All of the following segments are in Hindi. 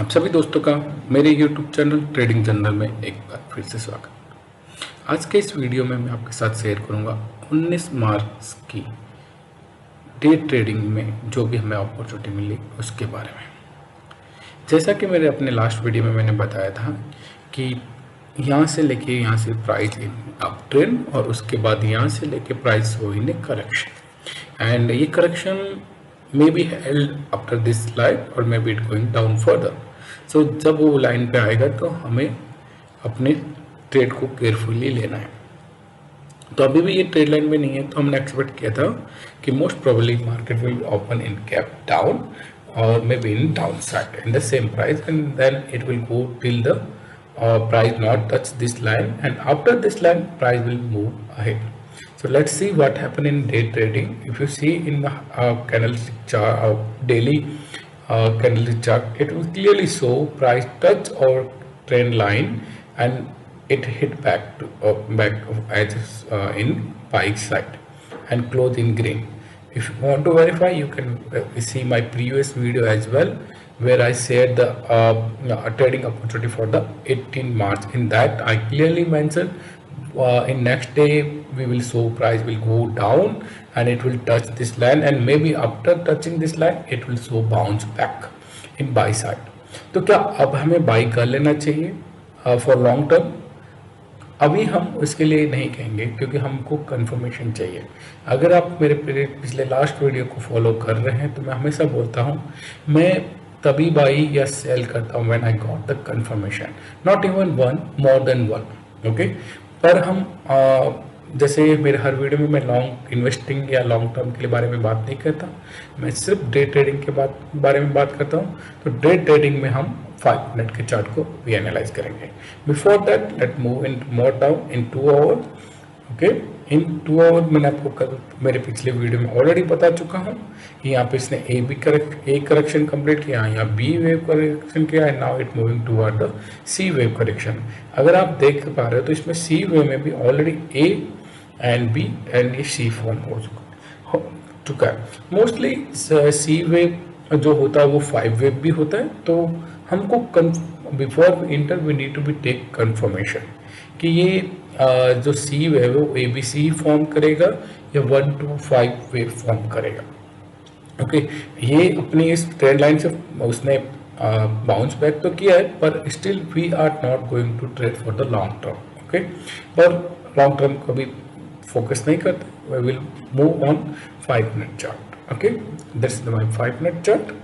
आप सभी दोस्तों का मेरे YouTube चैनल ट्रेडिंग जर्नल में एक बार फिर से स्वागत। आज के इस वीडियो में मैं आपके साथ शेयर करूंगा 19 मार्च की डे ट्रेडिंग में जो भी हमें अपॉर्चुनिटी मिली उसके बारे में। जैसा कि मेरे अपने लास्ट वीडियो में मैंने बताया था कि यहाँ से लेके यहाँ से प्राइस इन अप ट्रेंड और उसके बाद यहाँ से लेके प्राइस हो इन ए करेक्शन एंड ये correction may be held after this line और maybe it going down further. So जब वो लाइन पे आएगा तो हमें अपने ट्रेड को केयरफुली लेना है। तो अभी भी ये ट्रेड लाइन में नहीं है, तो हमने एक्सपेक्ट किया था कि most probably market will open in gap down और maybe in down side in the same price and then it will go till the price not touch this line, and after this line price will move ahead. So let's see what happened in day trading. If you see in the candlestick chart, daily candlestick chart, it will clearly show price touch our trend line and it hit back to back as in buy side and close in green. If you want to verify, you can see my previous video as well, where I shared the trading opportunity for the 18 March. In that I clearly mentioned in next day we will show price will go down and it will touch this line, and maybe after touching this line it will show bounce back in buy side. तो क्या अब हमें बाई कर लेना चाहिए फॉर लॉन्ग टर्म? अभी हम उसके लिए नहीं कहेंगे क्योंकि हमको कंफर्मेशन चाहिए। अगर आप मेरे पिछले लास्ट वीडियो को फॉलो कर रहे हैं तो मैं हमेशा बोलता हूँ मैं तभी बाई या सेल करता हूँ when I got the confirmation, not even one, more than one. Okay, पर हम जैसे मेरे हर वीडियो में मैं लॉन्ग इन्वेस्टिंग या लॉन्ग टर्म के बारे में बात नहीं करता, मैं सिर्फ डे ट्रेडिंग के बारे में बात करता हूँ। तो डे ट्रेडिंग में हम 5 मिनट के चार्ट को भी एनालाइज करेंगे। Before that let move in more down in 2 hour. Okay, in 2 hour मैंने आपको कल मेरे पिछले वीडियो में ऑलरेडी बता चुका हूँ कि यहाँ पे इसने ए करेक्शन कंप्लीट किया, यहाँ बी वेव करेक्शन किया है, now it moving toward the C wave correction. अगर आप देख पा रहे हो तो इसमें सी वेव में भी already A and B and ये सी फॉर्म हो चुका है। मोस्टली सी वेव जो होता है वो 5 वेव भी होता है, तो हमको before we enter we need to be take confirmation कि ये जो सी वेव है वो ए बी सी फॉर्म करेगा या 1 to 5 वेव फॉर्म करेगा। ओके, ये अपनी इस ट्रेंड लाइन से उसने बाउंस बैक तो किया है, पर still we are not going to trade for the long term. Okay, पर लॉन्ग टर्म कभी फोकस नहीं करते। We will move on 5 minute chart. Okay, that's my 5 minute chart.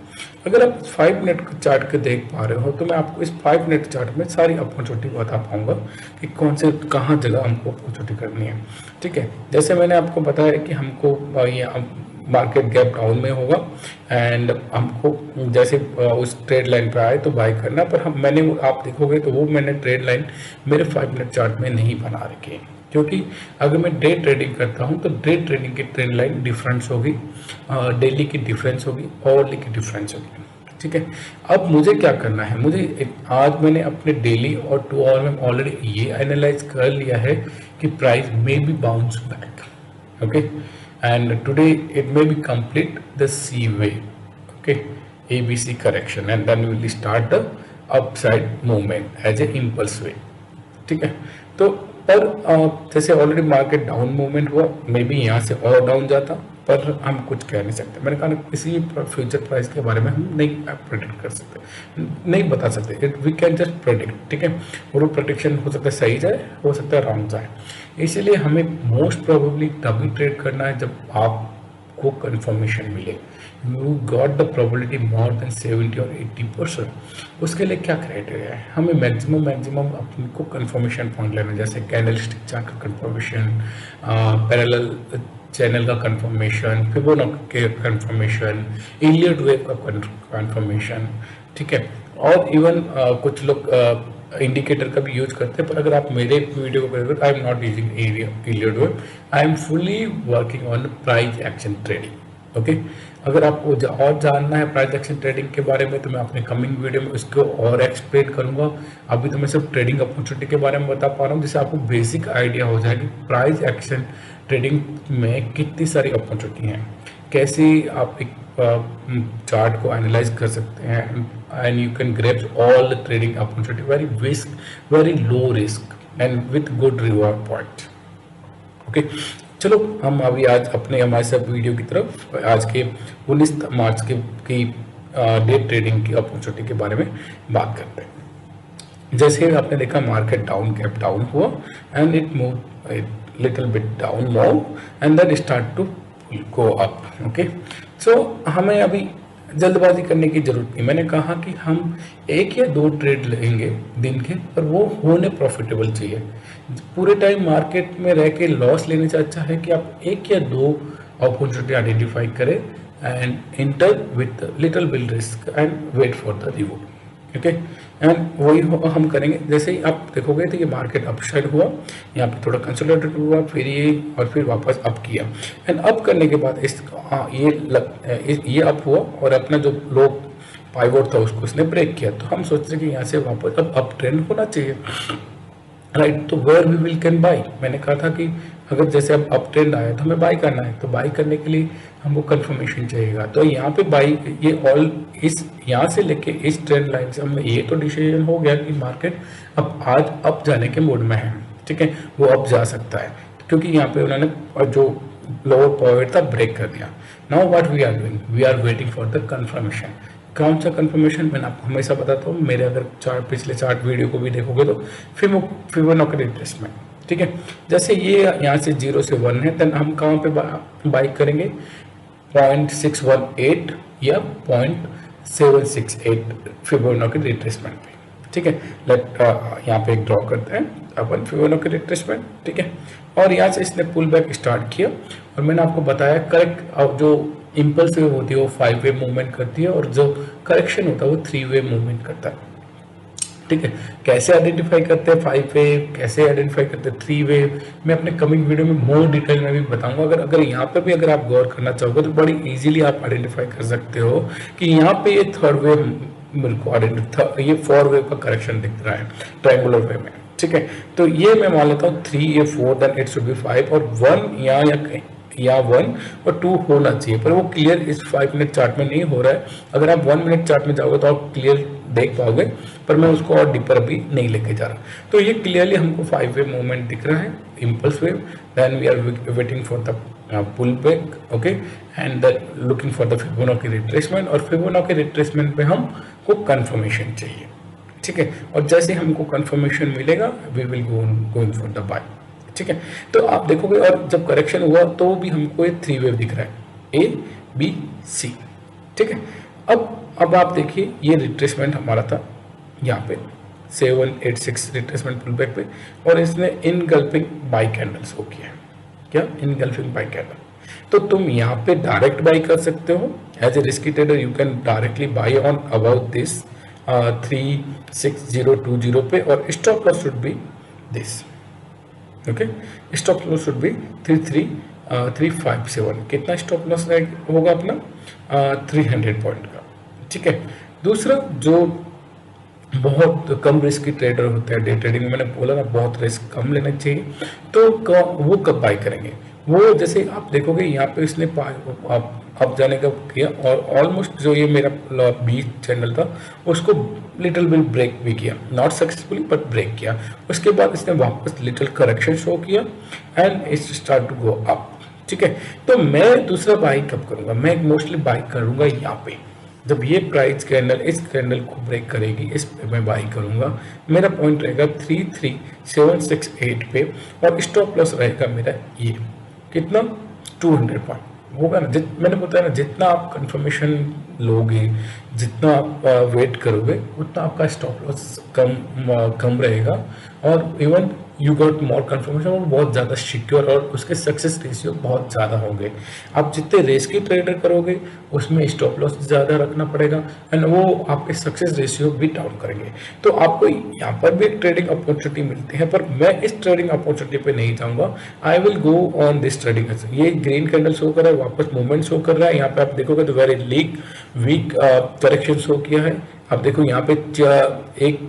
अगर आप 5 मिनट चार्ट के देख पा रहे हो तो मैं आपको इस 5 मिनट चार्ट में सारी अपॉर्चुनिटी बता पाऊंगा कि कौन से कहाँ जगह हमको अपॉर्चुनिटी करनी है। ठीक है, जैसे मैंने आपको बताया कि हमको मार्केट गैप डाउन में होगा एंड हमको जैसे उस ट्रेड लाइन पर आए तो बाय करना, पर आप देखोगे तो वो मैंने ट्रेड लाइन मेरे 5 मिनट चार्ट में नहीं बना रखी है, क्योंकि अगर मैं डे ट्रेडिंग करता हूं तो डे ट्रेडिंग की ट्रेंड लाइन डिफरेंस होगी, डेली की डिफरेंस होगी, आवरली की डिफरेंस होगी। ठीक है, अब मुझे क्या करना है, आज मैंने अपने डेली और 2 आवर में ऑलरेडी ये एनालाइज कर लिया है कि price may be bounce back. Okay, and today it may be complete the C wave, okay, ABC correction, and then we will start the upside movement as a impulse way। ठीक है, तो पर जैसे ऑलरेडी मार्केट डाउन मूवमेंट हुआ, मे बी यहाँ से और डाउन जाता, पर हम कुछ कह नहीं सकते। मैंने कहा किसी फ्यूचर प्राइस के बारे में हम नहीं प्रेडिक्ट कर सकते, नहीं बता सकते। We can just predict. ठीक है, और वो प्रेडिक्शन हो सकता है सही जाए, हो सकता है रॉन्ग जाए। इसीलिए हमें मोस्ट प्रोबेबली तभी ट्रेड करना है जब आपको कंफर्मेशन मिले, you got the probability more than 70 और 80%। उसके लिए क्या क्राइटेरिया है, हमें मैक्सिमम अपने को कंफर्मेशन पॉइंट लेना, जैसे कैंडलस्टिक चार्ट का कंफर्मेशन, पैरेलल चैनल का कंफर्मेशन, फिबोनाची का कंफर्मेशन, इलियट वेव का कंफर्मेशन। ठीक है, और इवन कुछ लोग इंडिकेटर का भी यूज करते हैं, पर अगर आप मेरे वीडियो को करेंगे, I am not using Elliot wave, I am fully working on price action trading. Okay, अगर आपको और जानना है प्राइस एक्शन ट्रेडिंग के बारे में तो मैं अपने कमिंग वीडियो में उसको और एक्सप्लेन करूंगा। अभी तो मैं सिर्फ ट्रेडिंग अपॉर्चुनिटी के बारे में बता पा रहा हूँ, जिससे आपको बेसिक आइडिया हो जाए कि प्राइस एक्शन ट्रेडिंग में कितनी सारी अपॉर्चुनिटी हैं, कैसे आप एक चार्ट को एनालाइज कर सकते हैं and you can grab all the trading opportunity very low risk and with good reward point. Okay, चलो हम अभी आज अपने हमारे सब वीडियो की तरफ आज के 19 मार्च की डे ट्रेडिंग की अपॉर्चुनिटी के बारे में बात करते हैं। जैसे आपने देखा मार्केट डाउन गैप डाउन हुआ and it move little bit down more and then start to go up. Okay, so हमें अभी जल्दबाजी करने की जरूरत नहीं। मैंने कहा कि हम 1 या 2 ट्रेड लेंगे दिन के, पर वो होने प्रॉफिटेबल चाहिए। पूरे टाइम मार्केट में रह के लॉस लेने से अच्छा है कि आप 1 या 2 अपॉर्चुनिटी आइडेंटिफाई करें and enter with little bit risk and wait for the reward. Okay, and वही हम करेंगे। जैसे ही आप देखोगे तो ये मार्केट अपसाइड हुआ, यहाँ पे थोड़ा कंसोलिडेटेड हुआ, फिर ये और फिर वापस अप किया एंड अप करने के बाद ये अप हुआ और अपना जो लो पाइवोट था उसको इसने ब्रेक किया। तो हम सोच रहे कि यहाँ से वापस अब अप ट्रेंड होना चाहिए, राइट। तो where we will can buy, मैंने कहा था कि अगर जैसे अब अप ट्रेंड आया तो हमें बाई करना है, तो बाई करने के लिए हमको कंफर्मेशन चाहिएगा। तो यहाँ पे बाई ये ऑल इस यहाँ से लेके इस ट्रेंड लाइन से हमें ये तो डिसीजन हो गया कि मार्केट अब आज अप जाने के मूड में है, ठीक है, वो अप जा सकता है क्योंकि यहाँ पे उन्होंने जो लोअर पॉइंट था ब्रेक कर दिया। Now what we are doing, we are waiting for the confirmation. कौन सा कंफर्मेशन, मैंने आपको हमेशा बताता हूँ, मेरे अगर पिछले चार्ट वीडियो को भी देखोगे तो फिबोनाची रिट्रेसमेंट, ठीक है। जैसे ये यहाँ से 0 से 1 है, देन हम कहाँ पे बाई करेंगे 0.618 या 0.768 फिबोनाची रिट्रेसमेंट पे, ठीक है। यहाँ पे एक ड्रॉ करते हैं अपन फिबोनाची रिट्रेसमेंट, ठीक है। और यहाँ से इसने पुल बैक स्टार्ट किया और मैंने आपको बताया करेक्ट जो इम्पल्स वेव होती है वो 5 वे मूवमेंट करती है और जो करेक्शन होता है वो 3 वे मूवमेंट करता है, ठीक है। कैसे आइडेंटिफाई करते हैं 5 वे, कैसे आइडेंटिफाई करते हैं 3 वे, मैं अपने कमिंग वीडियो में मोर डिटेल में भी बताऊंगा। अगर यहाँ पे भी अगर आप गौर करना चाहोगे तो बड़ी इजीली आप आइडेंटिफाई कर सकते हो कि यहाँ पे ये 3rd वे मेरे को ये 4 वे का करेक्शन दिख रहा है ट्रायंगुलर वे में, ठीक है। तो ये मैं मान लेता हूँ 3 या 4, देन इट शुड बी 5 और 1 या 1 और 2 होना चाहिए, पर वो क्लियर इस 5 मिनट चार्ट में नहीं हो रहा है। अगर आप 1 मिनट चार्ट में जाओगे तो आप क्लियर देख पाओगे, पर मैं उसको और डीपर अभी नहीं लेके जा रहा। तो ये क्लियरली हमको 5 वे मूवमेंट दिख रहा है, impulse wave, then we are waiting for the pull back, okay, and looking for the Fibonacci retracement. और फिबोनाची रिट्रेसमेंट पे हमको कंफर्मेशन चाहिए, ठीक है। और जैसे हमको कंफर्मेशन मिलेगा we will going for the buy, ठीक है। तो आप देखोगे और जब करेक्शन हुआ तो भी हमको ये 3 वेव दिख रहा है A B C, ठीक है। अब आप देखिए ये रिट्रेसमेंट हमारा था यहाँ पे 786 रिट्रेसमेंट पुल बैक पे और इसने इनगल्फिंग बाई कैंडल्स को किया, क्या इनगल्फिंग बाई कैंडल। तो तुम यहाँ पे डायरेक्ट बाई कर सकते हो as a risky trader, you can directly buy on about this 36020 पे और stop loss should be this, okay, stop loss should be 33357। कितना स्टॉप लॉस होगा अपना 300 पॉइंट का, ठीक है। दूसरा जो बहुत कम रिस्क की ट्रेडर होते हैं डे ट्रेडिंग में, मैंने बोला ना बहुत रिस्क कम लेना चाहिए, तो वो कब बाई करेंगे, वो जैसे आप देखोगे यहाँ पे इसने अब जाने का किया और ऑलमोस्ट जो ये मेरा बी चैनल था उसको लिटिल बिल ब्रेक भी किया, नॉट सक्सेसफुली बट ब्रेक किया। उसके बाद इसने वापस लिटिल करेक्शन शो किया and it start to go up, ठीक है। तो मैं दूसरा बाई कब करूंगा, मैं मोस्टली बाई करूंगा यहाँ पे जब ये प्राइस कैंडल इस कैंडल को ब्रेक करेगी, इस पे मैं बाई करूंगा। मेरा पॉइंट रहेगा 33768 पे और स्टॉप लॉस रहेगा मेरा ये कितना 200 पॉइंट होगा ना। मैंने बताया ना जितना आप कंफर्मेशन लोगे, जितना आप वेट करोगे उतना आपका स्टॉप लॉस कम रहेगा और even you got more confirmation और बहुत ज़्यादा सिक्योर और उसके सक्सेस रेशियो बहुत ज़्यादा होंगे। आप जितने रिस्की ट्रेडर करोगे उसमें स्टॉप लॉस ज़्यादा रखना पड़ेगा एंड वो आपके सक्सेस रेशियो भी डाउन करेंगे। तो आपको यहाँ पर भी एक ट्रेडिंग अपॉर्चुनिटी मिलती है, पर मैं इस ट्रेडिंग अपॉर्चुनिटी पे नहीं जाऊँगा। I will go on this trading. ये ग्रीन कैंडल शो कर रहा है, वापस मूवमेंट शो कर रहा है। यहाँ पे आप देखोगे तो वेरी वीक करेक्शन शो किया है। आप देखो यहाँ पे एक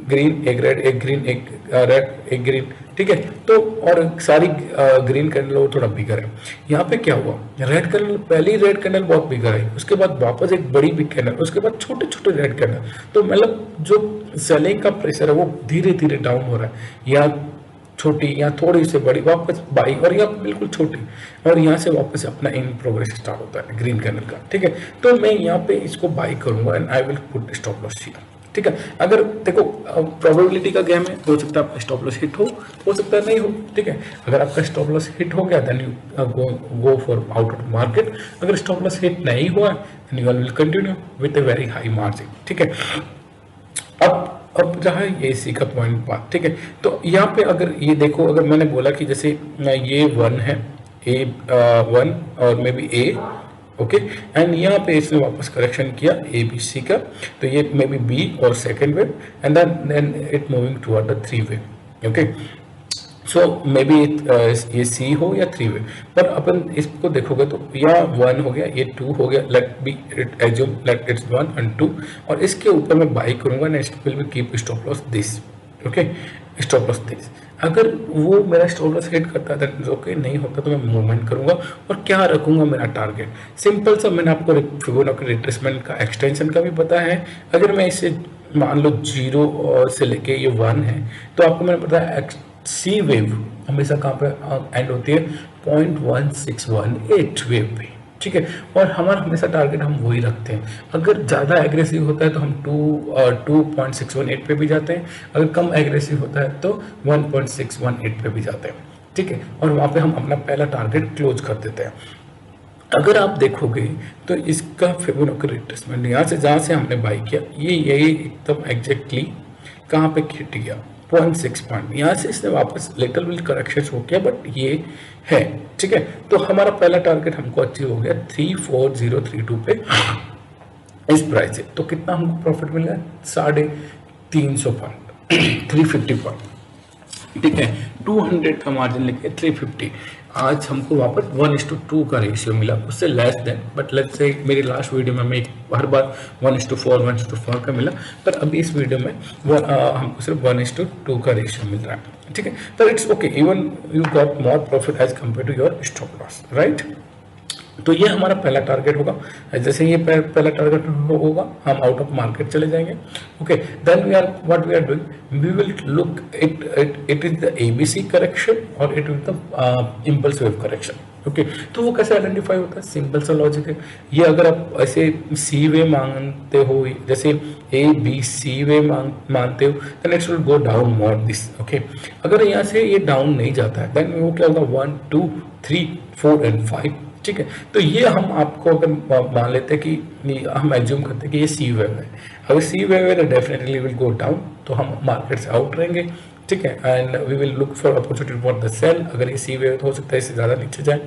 ग्रीन एक रेड एक ग्रीन एक रेड एक ग्रीन, ठीक है। तो और सारी ग्रीन कैंडल वो थोड़ा बिगर है। यहाँ पे क्या हुआ, रेड कैंडल, पहली रेड कैंडल बहुत बिगर है, उसके बाद वापस एक बड़ी बिग कैंडल, उसके बाद छोटे छोटे रेड कैंडल। तो मतलब जो सेलिंग का प्रेशर है वो धीरे धीरे डाउन हो रहा है, या छोटी या थोड़ी सी बड़ी वापस बाई, और या बिल्कुल छोटी, और यहाँ से वापस अपना इन प्रोग्रेस स्टार्ट होता है ग्रीन कैंडल का, ठीक है। तो मैं यहाँ पे इसको बाई करूंगा and I will put stop loss here, ठीक है। अगर देखो प्रोबेबिलिटी का गेम है, हो सकता है आपका स्टॉप लॉस हिट हो सकता है नहीं हो, ठीक है। अगर आपका स्टॉप लॉस हिट हो गया then you go for out of market. अगर स्टॉप लॉस हिट नहीं हुआ then you will continue with a very high margin, ठीक है। अब जहाँ ये इसी का पॉइंट बात, ठीक है। तो यहाँ पे अगर ये देखो, अगर मैंने बोला कि जैसे ये 1 है, A1 और may be A, okay, and यहाँ पे इसने वापस करेक्शन किया ABC का, तो ये मे बी B और second wave, and then it moving toward the 3 wave, okay. So maybe ये C हो या 3 वेव, पर अपन इसको देखोगे तो या 1 हो गया, ये 2 हो गया, let be it assume let it's 1 and 2, और इसके ऊपर मैं बाई करूंगा, next will be keep stop loss this, okay, stop loss this. अगर वो मेरा स्टॉप लॉस हिट करता है दैट इज ओके, नहीं होता तो मैं मूवमेंट करूंगा, और क्या रखूंगा मेरा टारगेट सिंपल सा, मैंने आपको फिबोनाची रिट्रेसमेंट का एक्सटेंशन का भी पता है। अगर मैं इसे मान लो 0 से लेके ये 1 है, तो आपको मैंने बताया सी वेव हमेशा कहाँ पे एंड होती है, 0.1618 वेव पे, ठीक है। और हमारा हमेशा टारगेट हम वही रखते हैं। अगर ज़्यादा एग्रेसिव होता है तो हम 2.618 पे भी जाते हैं, अगर कम एग्रेसिव होता है तो 1.618 पे भी जाते हैं, ठीक है। और वहाँ पे हम अपना पहला टारगेट क्लोज कर देते हैं। अगर आप देखोगे तो इसका फिबोनाची रिट्रेसमेंट यहाँ से जहाँ से हमने बाई किया, ये एकदम एग्जैक्टली कहाँ पे हिट गया, 0.6 पॉइंट, यहाँ से इसने वापस लिटिल बिट करेक्शन हो गया, बट ये है, ठीक है। तो हमारा पहला टारगेट हमको अचीव हो गया 34032 पे इस प्राइस से। तो कितना हमको प्रॉफिट मिल गया, 350 पॉइंट 350 पॉइंट, ठीक है। 200 का मार्जिन लेके 350, आज हमको वापस 1:2 का रेशियो मिला, उससे less than, but let's say मेरी लास्ट वीडियो में मैं हर बार 1:4 1:4 का मिला, पर अभी इस वीडियो में हमको सिर्फ 1:2 का रेशियो मिल रहा है, ठीक है। तो it's okay, even you got more profit as compare to your stop loss, right. तो ये हमारा पहला टारगेट होगा। जैसे ये पहला टारगेट होगा हम आउट ऑफ मार्केट चले जाएंगे, okay. Then we are what we are doing, we will look it is the ABC correction और it is the impulse wave correction, okay. तो वो कैसे आइडेंटिफाई होता है, सिंपल सा लॉजिक है ये। अगर आप ऐसे सी वे मानते हो, जैसे ABC वे मानते हो, then it will go down more this, okay. अगर यहाँ से ये डाउन नहीं जाता है देन वो क्या होगा, 1 2 3 4 एंड 5, ठीक है। तो ये हम आपको अगर मान लेते हैं कि हम एज्यूम करते हैं कि ये सी वेव है, अगर सी वेव है तो डेफिनेटली विल गो डाउन, तो हम मार्केट से आउट रहेंगे, ठीक है। And we will look for opportunity for the sell. अगर ये सी वेव तो हो सकता है इससे ज़्यादा नीचे जाए,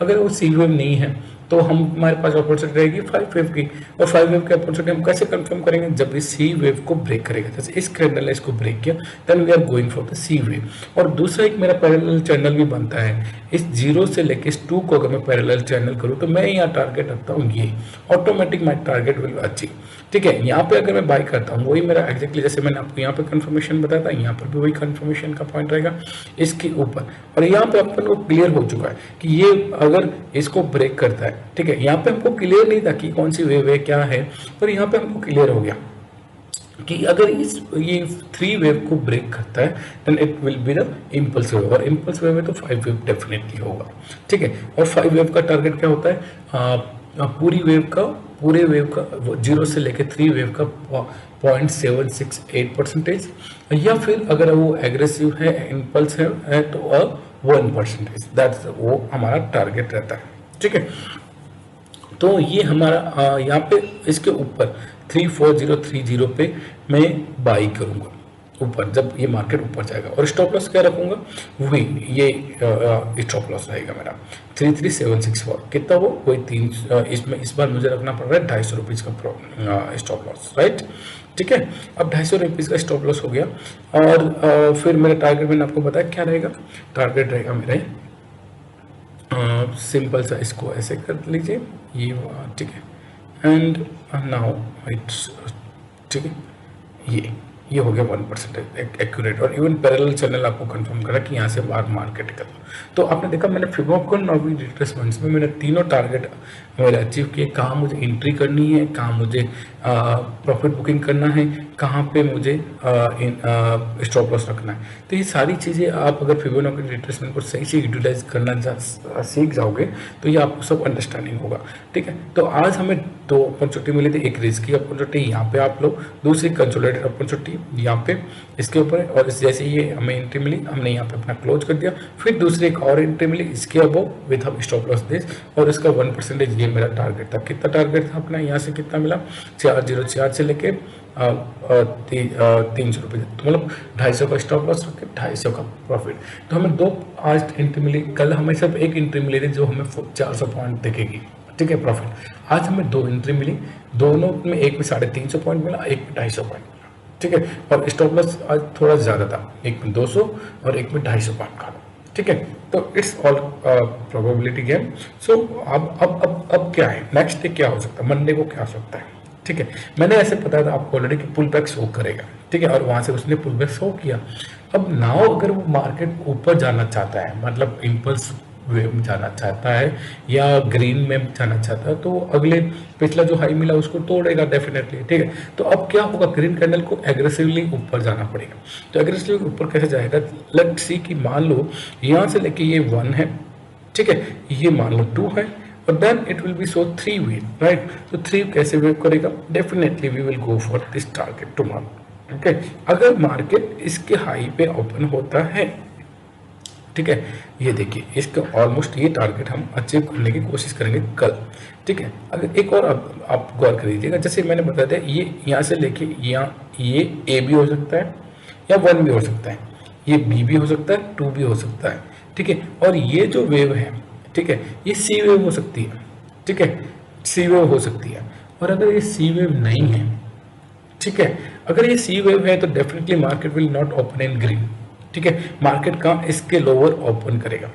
अगर वो सी वेव नहीं है तो हमारे पास अपॉर्चुनिटी रहेगी 5 वेव की, और 5 वेव की अपॉर्चुनिटी हम कैसे कंफर्म करेंगे, जब ये सी वेव को ब्रेक करेगा, जैसे इस कैंडल ने इसको ब्रेक किया, then we are going for the C wave. और दूसरा एक मेरा पैरेलल चैनल भी बनता है, इस 0 से लेके इस 2 को अगर मैं पैरेलल चैनल करूँ तो मैं यहाँ टारगेट रखता हूँ, ये automatic my target will achieve, ठीक है। यहाँ पे अगर मैं बाई करता हूँ, वही मेरा एग्जैक्टली जैसे मैंने आपको यहाँ पे कंफर्मेशन बताया था, यहाँ पर भी वही कंफर्मेशन का पॉइंट रहेगा इसके ऊपर। और यहाँ पे अपन को क्लियर हो चुका है कि ये अगर इसको ब्रेक करता है, ठीक है। यहाँ पे हमको क्लियर नहीं था कि कौन सी वेव है क्या है, पर यहाँ पे हमको क्लियर हो गया कि अगर ये 3 वेव को ब्रेक करता है then it will be the impulse wave, और इम्पल्स वेव है तो 5 वेव डेफिनेटली होगा, ठीक है। और 5 वेव का टारगेट क्या होता है, पूरे वेव का 0 से लेके 3 वेव का 0.768%, या फिर अगर वो एग्रेसिव है, इम्पल्स है तो 1%, दैट्स वो हमारा टारगेट रहता है, ठीक है। तो ये हमारा यहाँ पे इसके ऊपर 34030 पे मैं बाई करूँगा ऊपर, जब ये मार्केट ऊपर जाएगा। और स्टॉप लॉस क्या रखूँगा, वही ये स्टॉप लॉस रहेगा मेरा 33764, कितना वो वही 3, इसमें इस बार मुझे रखना पड़ रहा है 250 रुपीज़ का स्टॉप लॉस, राइट, ठीक है। अब 250 रुपीज़ का स्टॉप लॉस हो गया, और फिर मेरा टारगेट मैंने आपको बताया क्या रहेगा, टारगेट रहेगा मेरे सिंपल सा, इसको ऐसे कर लीजिए ये, ठीक है। एंड नाउ इट्स, ठीक है, ये ये हो गया 1% एक्यूरेट। और इवन पैरेलल चैनल आपको कंफर्म करा कि यहाँ से बाहर मार्केट कर लो। तो आपने देखा मैंने फिबोनाची नॉर्मल रिट्रेसमेंट्स में मैंने तीनों टारगेट मेरे अचीव किए। कहाँ मुझे एंट्री करनी है, कहाँ मुझे प्रॉफिट बुकिंग करना है, कहाँ पे मुझे स्टॉप लॉस रखना है। तो ये सारी चीज़ें आप अगर फिबोनाची रिट्रेसमेंट को सही से यूटिलाइज करना सीख जाओगे तो ये आपको सब अंडरस्टैंडिंग होगा। ठीक है, तो आज हमें दो अपॉर्चुनिटी मिली थी, एक रिस्की अपॉर्चुनिटी यहाँ पे आप लोग, दूसरी कंसोलिडेटेड अपॉर्चुनिटी यहाँ पे इसके ऊपर है। और जैसे ये हमें एंट्री मिली हमने यहाँ पे अपना क्लोज कर दिया। फिर दूसरी एक और एंट्री मिली इसके अबव विद हम स्टॉप लॉस दिस, और इसका 1% ये मेरा टारगेट था। कितना टारगेट था अपना, यहाँ से कितना मिला 404 से लेके 300 रुपये, तो मतलब 250 का स्टॉप लॉस रख के 250 का प्रॉफिट। तो हमें दो आज एंट्री मिली, कल हमें सिर्फ एक एंट्री मिली थी जो हमें 400 पॉइंट देखेगी। ठीक है, प्रॉफिट। आज हमें दो एंट्री मिली, दोनों में एक में 350 पॉइंट मिला, एक में 250 पॉइंट मिला। ठीक है, और स्टॉप लॉस आज थोड़ा ज़्यादा था, एक में 200 और एक में 250 पॉइंट का। ठीक है, तो इट्स ऑल प्रोबेबिलिटी गेम। सो अब क्या है, नेक्स्ट डे क्या हो सकता है, मंडे को क्या हो सकता है। ठीक है, मैंने ऐसे बताया था आपको ऑलरेडी कि पुल बैक शो करेगा। ठीक है, और वहां से उसने पुल बैक शो किया। अब नाउ अगर वो मार्केट ऊपर जाना चाहता है, मतलब इम्पल्स वेव में जाना चाहता है या ग्रीन में जाना चाहता है, तो अगले पिछला जो हाई मिला उसको तोड़ेगा डेफिनेटली। ठीक है, तो अब क्या होगा, ग्रीन कैंडल को एग्रेसिवली ऊपर जाना पड़ेगा। तो एग्रेसिवली ऊपर कैसे जाएगा, लेट्स सी कि मान लो यहाँ से लेके ये 1 है। ठीक है, ये मान लो 2 है, और then it will be so 3 wave, right. तो 3 कैसे वेव करेगा, definitely we will go for this target tomorrow. Okay, अगर मार्केट इसके हाई पे ओपन होता है, ठीक है, ये देखिए इसका ऑलमोस्ट ये टारगेट हम अचीव करने की कोशिश करेंगे कल। ठीक है, अगर एक और आप गौर कर लीजिएगा, जैसे मैंने बताया था ये यहाँ से लेके यहाँ ये ए भी हो सकता है या 1 भी हो सकता है, ये बी भी हो सकता है, 2 भी हो सकता है। ठीक है, और ये जो वेव है, ठीक है, ये सी वेव हो सकती है। ठीक है, सी वेव हो सकती है। और अगर ये सी वेव नहीं है, ठीक है, अगर ये सी वेव है तो definitely market will not open in green. ठीक है, मार्केट का इसके लोअर ओपन करेगा।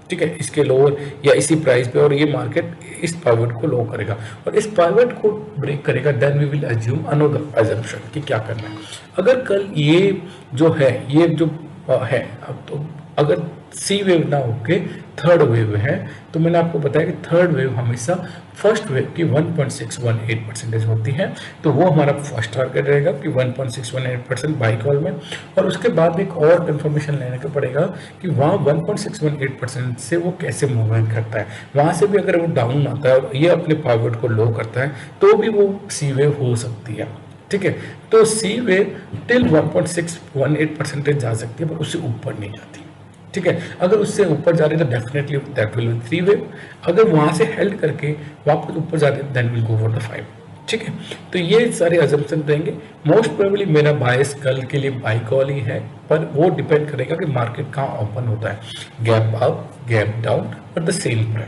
ठीक है, इसके लोअर या इसी प्राइस पे, और ये मार्केट इस पाइवट को लो करेगा और इस पाइवट को ब्रेक करेगा। Then we will assume another assumption कि क्या करना है। अगर कल ये जो है, ये जो है, अब तो अगर सी वेव ना होके थर्ड वेव है, तो मैंने आपको बताया कि थर्ड वेव हमेशा फर्स्ट वेव की 1.618% होती है। तो वो हमारा फर्स्ट टारगेट रहेगा कि 1.618% बाई कॉल में। और उसके बाद एक और कंफर्मेशन लेने का पड़ेगा कि वहाँ 1.618% से वो कैसे मूवमेंट करता है। वहाँ से भी अगर वो डाउन आता है और ये अपने पाइवट को लो करता है तो भी वो सी वेव हो सकती है। ठीक है, तो सी वेव टिल 1.618% जा सकती है, पर उससे ऊपर नहीं जाती। ठीक है, अगर उससे ऊपर जा रही है तो definitely that will be 3 wave. अगर वहां से हेल्ड करके वापस ऊपर जा रही है then will go for the 5। ठीक है, तो ये सारे अजम्पशन रहेंगे। मोस्ट प्रोबेबली मेरा बायस कल के लिए बाई कॉल ही है, पर वो डिपेंड करेगा कि मार्केट कहाँ ओपन होता है, गैप अप, गैप डाउन और द सेल प्राइस।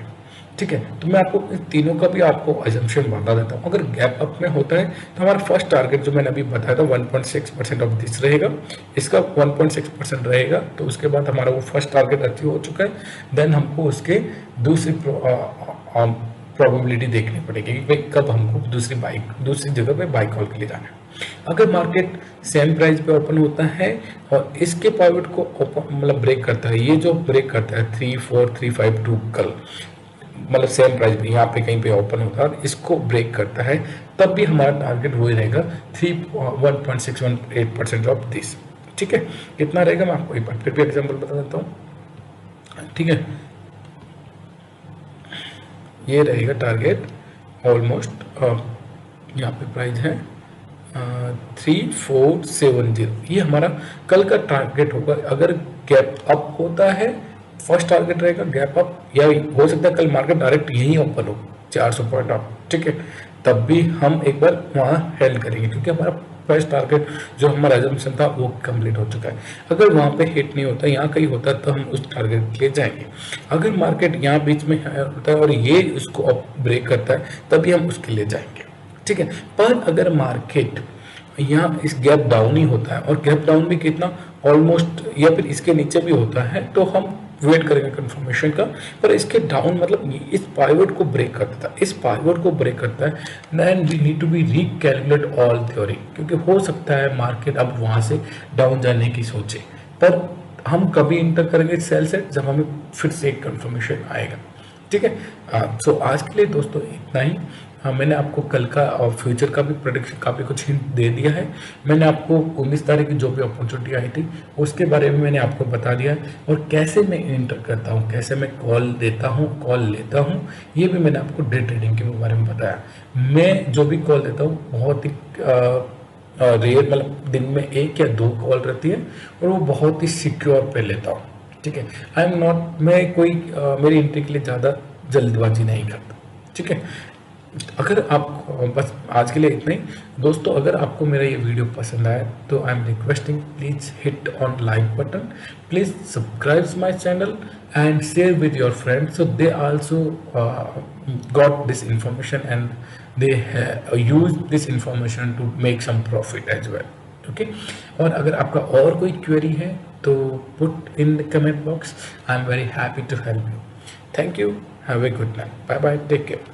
ठीक है, तो मैं आपको तीनों का भी आपको अजम्पशन बता देता हूँ। अगर गैप अप में होता है तो हमारा फर्स्ट टारगेट जो मैंने अभी बताया था 1.6% ऑफ दिस रहेगा, इसका 1.6% रहेगा। तो उसके बाद हमारा वो फर्स्ट टारगेट अचीव हो चुका है। देन हमको उसके दूसरी प्रोबेबिलिटी देखनी पड़ेगी कि भाई कब हमको दूसरी जगह पे बाई कॉल के लिए जाना है। अगर मार्केट सेम प्राइस पे ओपन होता है और इसके पाइवट को मतलब ब्रेक करता है, ये जो ब्रेक करता है 34352 कल, मतलब सेम प्राइस पे यहाँ पे कहीं पे ओपन होता है और इसको ब्रेक करता है, तब भी हमारा टारगेट वही रहेगा 1.618% ऑफ दिस। ठीक है, कितना रहेगा मैं आपको एक बार फिर भी एग्जांपल बता देता हूँ। ठीक है, ये रहेगा टारगेट ऑलमोस्ट, यहाँ पे प्राइस है 3470, ये हमारा कल का टारगेट होगा। अगर गैप अप होता है फर्स्ट टारगेट रहेगा गैप अप, या हो सकता है कल मार्केट डायरेक्ट यही ओपन हो 400 पॉइंट अप। ठीक है, तब भी हम एक बार वहाँ हेल्ड करेंगे क्योंकि हमारा फर्स्ट टारगेट जो हमारा एजम्पशन था वो कंप्लीट हो चुका है। अगर वहाँ पे हिट नहीं होता, यहाँ कहीं होता है, तो हम उस टारगेट के लिए जाएंगे। अगर मार्केट यहाँ बीच में होता है और ये उसको ब्रेक करता है तभी हम उसके लिए जाएंगे। ठीक है, पर अगर मार्केट यहाँ इस गैप डाउन ही होता है और गैप डाउन भी कितना ऑलमोस्ट या फिर इसके नीचे भी होता है, तो हम वेट करेंगे कंफर्मेशन का, पर इसके डाउन मतलब इस पाइवट को ब्रेक करता है, इस पाइवट को ब्रेक करता है, then we need to be recalculate all theory, क्योंकि हो सकता है मार्केट अब वहाँ से डाउन जाने की सोचे, पर हम कभी इंटर करेंगे सेल से जब हमें फिर से एक कंफर्मेशन आएगा। ठीक है। सो आज के लिए दोस्तों इतना ही। मैंने आपको कल का और फ्यूचर का भी प्रेडिक्शन का भी कुछ हिंट दे दिया है। मैंने आपको 19 तारीख की जो भी अपॉर्चुनिटी आई थी उसके बारे में मैंने आपको बता दिया है, और कैसे मैं एंटर करता हूँ, कैसे मैं कॉल देता हूँ, कॉल लेता हूँ, ये भी मैंने आपको डे ट्रेडिंग के बारे में बताया। मैं जो भी कॉल देता हूँ बहुत ही रेयर, मतलब दिन में 1 या 2 कॉल रहती है, और वो बहुत ही सिक्योर पे लेता हूँ। ठीक है। आई एम नॉट, मैं कोई मेरी एंट्री के लिए ज़्यादा जल्दबाजी नहीं करता। ठीक है। अगर आप बस आज के लिए इतना ही दोस्तों। अगर आपको मेरा ये वीडियो पसंद आया तो I am requesting please hit on like button, please subscribe my channel and share with your friends so they also got this information and they use this information to make some profit as well. Okay. और अगर आपका और कोई क्वेरी है तो put in the comment box, I am very happy to help you. Thank you, have a good night, bye bye, take care.